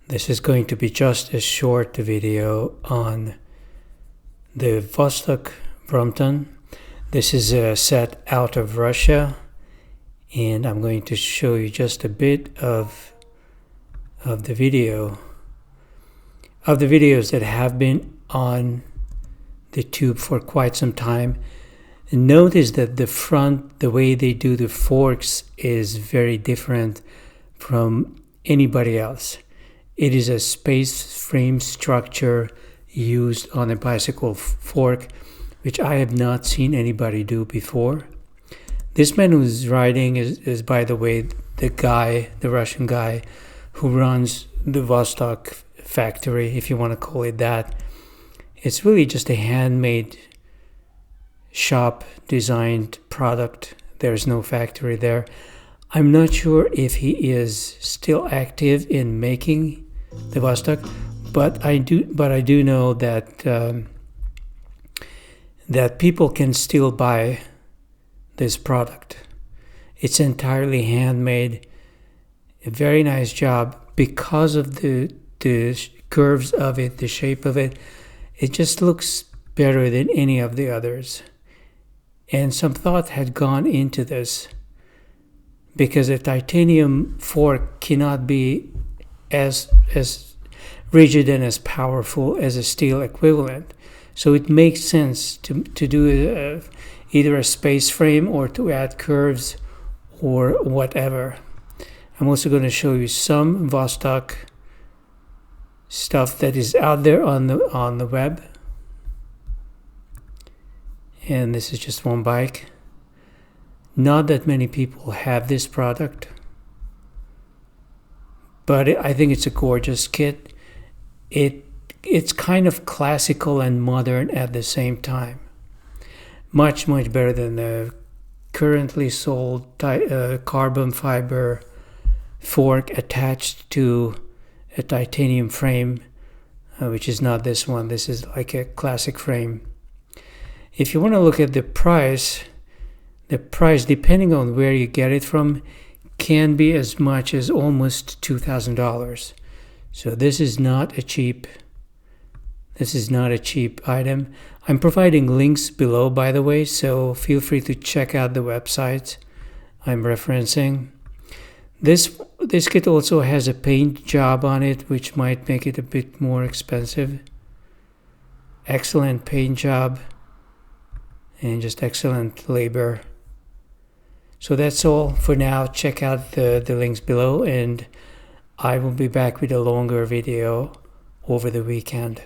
This is going to be just a short video on the Vostok Brompton. This is a set out of Russia, and I'm going to show you just a bit of the videos that have been on the tube for quite some time. Notice that the front, the way they do the forks, is very different from anybody else. It is a space frame structure used on a bicycle fork, which I have not seen anybody do before. This man who's riding is by the way, the Russian guy who runs the Vostok factory, if you want to call it that. It's really just a handmade shop designed product. There's no factory there. I'm not sure if he is still active in making the Vostok, but I do know that that people can still buy this product. It's entirely handmade. A very nice job because of the curves of it, the shape of it. It just looks better than any of the others. And some thought had gone into this, because a titanium fork cannot be as rigid and as powerful as a steel equivalent. So it makes sense to do either a space frame or to add curves or whatever. I'm also going to show you some Vostok stuff that is out there on the web. And this is just one bike. Not that many people have this product, but I think it's a gorgeous kit. It's kind of classical and modern at the same time. Much better than the currently sold carbon fiber fork attached to a titanium frame, which is not this one. This is like a classic frame. If you want to look at the price, depending on where you get it from, can be as much as almost $2,000. So this is not a cheap item. I'm providing links below, by the way, so feel free to check out the website I'm referencing. This kit also has a paint job on it, which might make it a bit more expensive. Excellent paint job and just excellent labor. So that's all for now. Check out the links below, and I will be back with a longer video over the weekend.